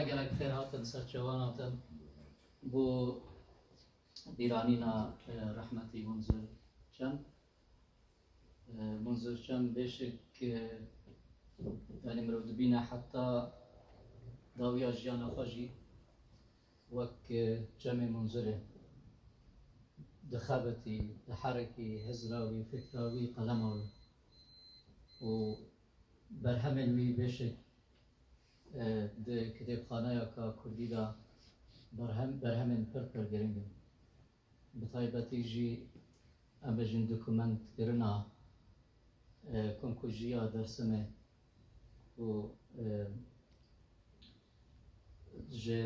gelek xêr hatin ser çavan bu bîranîna rehmetî Munzir Çem. Munzir Çem bêşik yani mirov dibîne heta dawiya jiyana xwe jî wek Cemê Munzirê dixebitî, diherekî, hizra wî, fikra wî, qelema wî û berhemên wî bêşik di kitêbxaneya ka Kurdî da berhemên pir giring in. Bi taybetî jî em bêjin dokumentkirina komkujiya Dêrsimê û ji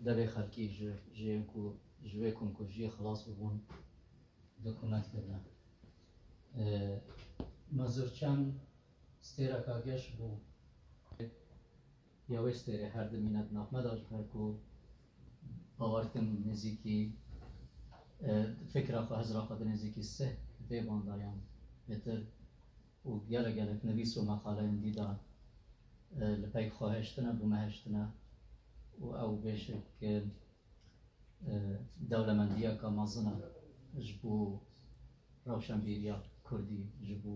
devê xelkî ji yên ku ji vê komkujiyê xilas bibûn dokumentkirine. Munzir Çem stêreka geş bû ya wê stêrê her dimîne di nav me da ji ber ku bawer dikim nêzîkî fikra xwe, hezra xwe di nêzîkî sih kitêban da yan bêtir û gelek nivîs û meqaleyên dî da li peyk xwe heştine, bû me heştine û ew bêşik dewlemendiyeka mezin e ji bo rewşenbîriya Kurdî, ji bo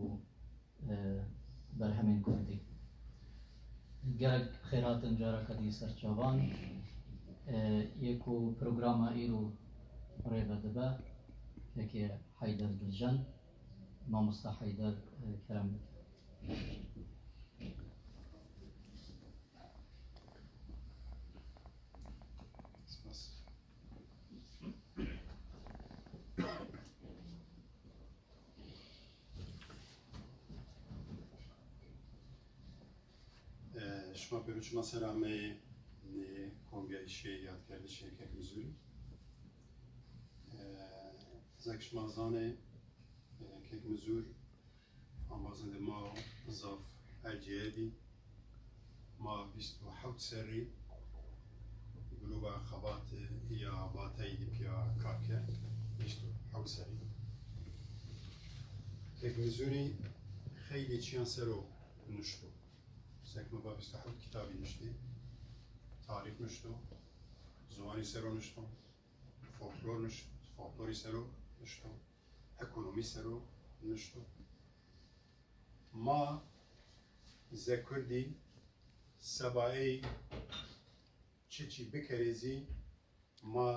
berhemên Kurdî. Gelek xêr hatin careke dî ser çavan. Yê ku programa îro rêve dibe yekê Heyder Diljen, mamosta Heyder kerem bike. شما بروچ مسلمه نه کنگایشی یاد کرده شرکت مزوری زک شما زانه که مزور آمازنده ما ضاف اجیبی ما 27 سری گلوبا خبات یا باتای دیپیا کارکه 27 سری که مزوری خیلی چیان سرو نشتو سکمه با 27 کتابی نشتی تاریخ نشتو زمانی سرو نشتو فولکلوری سرو نشتو اکونومی سرو نشتو ما زکردی سبایی چی بکریزی ما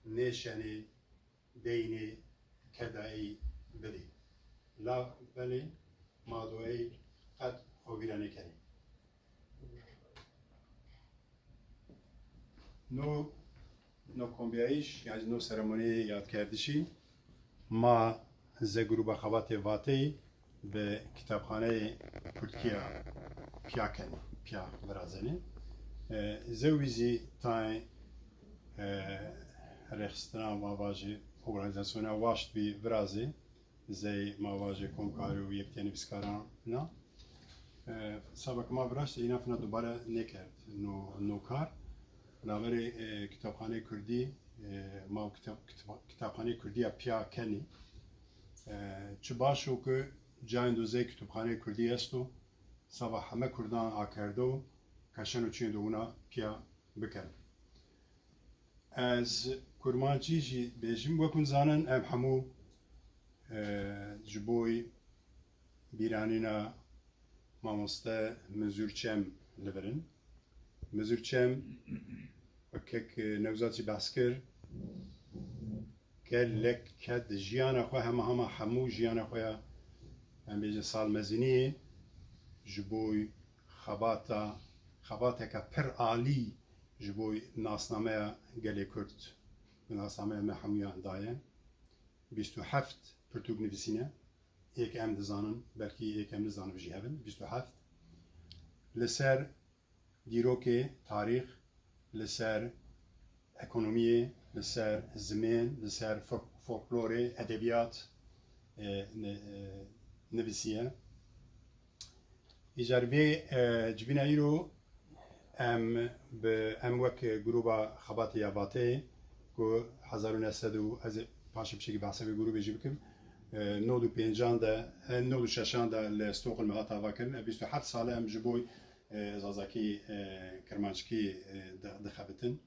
نشانی دینی کدایی بدی لا بلی ما دوئی قد خوبیرانی کنی نو کنبیایش یعنی نو سرمونی یاد کردشی ما ز گروه خوات واتی به کتابخانه ترکیه پیا کنی پیا برازنی زویزی تای رخصتنا مواجه ارگانیزاسیون واشت بی برازی زی مواجه کنکاری و یکتینی بسکاران نه سابق ما براش اینا فنا دوباره نکرد نو کار نامری کتابخانه کردی ما کتابخانه کردی پیا کنی چه باشو که جای دوزه کتابخانه کردی استو سبا همه کردان آکردو کشن و چین دونا پیا بکرد از کرمانچی جی بیجیم وکن زانن ام همو جبوی بیرانینا مامۆستا Munzir Çem لبرن Munzir Çem وەکێک نەوزاتی باس کرد gelek کە ژیانە خۆ هەموو ژیانە خۆیان ئەم بێژە ساڵمەزنیە ji بۆی xebateka pir alî ji بۆی nasnameya gelê Kurd nasnameya me hemûyan daye 27 pirtûk nivîsîne یک ام دزانن بلکه یک ام دزانن بجی هفن 27 لسر دیروکی تاریخ لسر اکونومی لسر زمین لسر فولکلور ادبیات نویسیه ایجاربی جبینا ایرو ام وک گروبا خبات یاباته کو 1900 از پاشی بشی بحث به گروبی جیبکم نود و پنجان ده نود و ششان ده لستوکل مهات آوا کردن 27 ساله ام جبوی زازاکی کرمانشکی دخابتن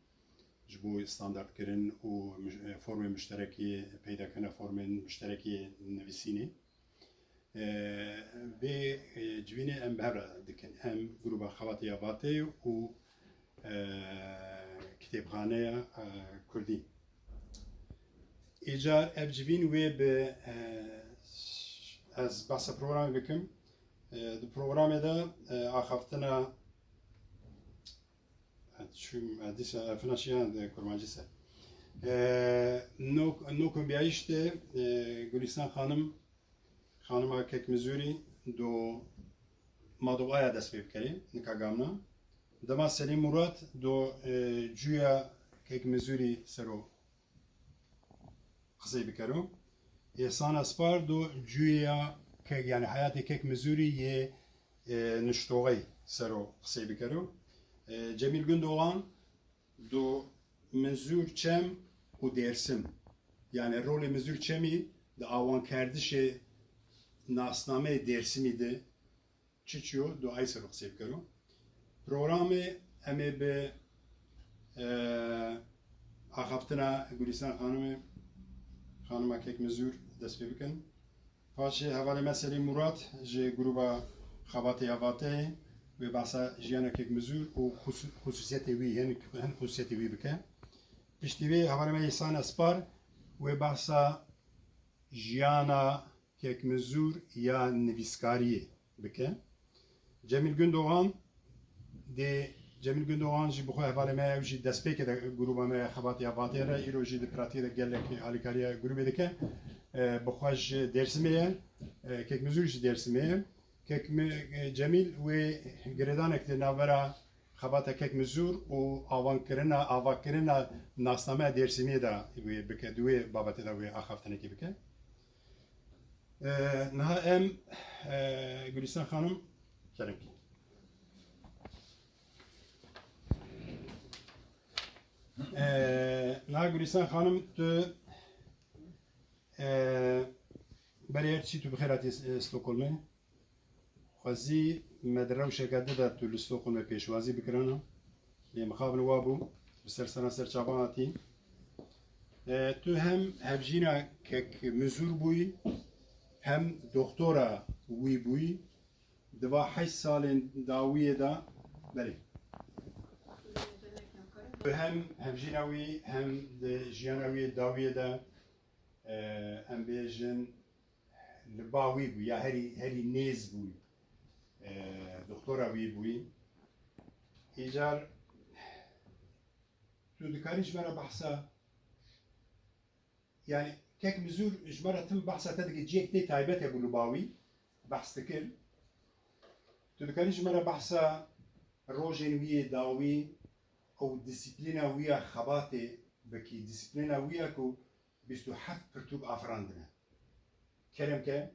جبو استاندارد کرن و فرم مشترکی پیدا کنه فرم مشترکی نویسینی و جوینه ام بهره دکن هم گروه خواتي آواته و کتابخانه کردی ایجار اف جوین و به از بحث پروگرام بکم دو پروگرام ده آخفتنا شو دیس فناشیان ده کرمانجیسه نو کن بیایشته گلیستان خانم کک مزوری دو مادوعه دست بکری نکاگامنا دما سلیم مراد دو جویا کک مزوری سرو خزی بکرو احسان اسپار دو جویا کک یعنی حیات کک مزوری یه نشتوغی سرو خزی بکرو Cemil Gündoğan do menzur çem u dersim yani rolü menzur çemi de avan kerdişe nasname dersimi de çiçiyor do ayser xseb karo programı eme be axaftına Gülistan hanıma kek menzur dest bikin paşe havale mesele Murat je gruba xabate yavate ve bahsa jiyana kek mezur o hususiyeti vi yani hem hususiyeti vi bike piştivi havaleme ihsan aspar ve bahsa jiyana kek mezur ya neviskariye bike Cemil Gündoğan de Cemil Gündoğan ji bu havaleme evji despeke de gruba me xabati avatera iroji de pratiğe de gelek alikariya grubu dike bu xaj dersime kek mezur ji dersime kek Cemil ve gredanek de navera xabata kek mezur o avankirina nasname dersimi da ve bike duwe babate da ve axaftane ki bike naha em Gülistan Hanım kerim naha Gülistan Hanım de beriyer çi tu bixerat Stockholm'e خوازی مدرو شکده داد تو لستوکن به پیشوازی بکرانم لی مخابن وابو بسر سنا سر چاباتی تو هم هفجینا که مزور بوی هم دکتورا وی بوی دوا 8 سال داویه دا بله تو هم هفجینا وی هم جیانا وی داویه دا هم بیجن لباوی بوی یا هری نیز بوی دکتورا وی بوی ایجار تو دکاری جمعه بحثا yani kek mizur جمعه تم بحثا تدقي جيك دي تايبت ابو لباوي بحث تكل تو دکاری جمعه بحثا روجين وی داوي او ديسيبلينا ويا خباتي بكي ديسيبلينا ويا كو بيستو حف برتوب افراندنا كلام كه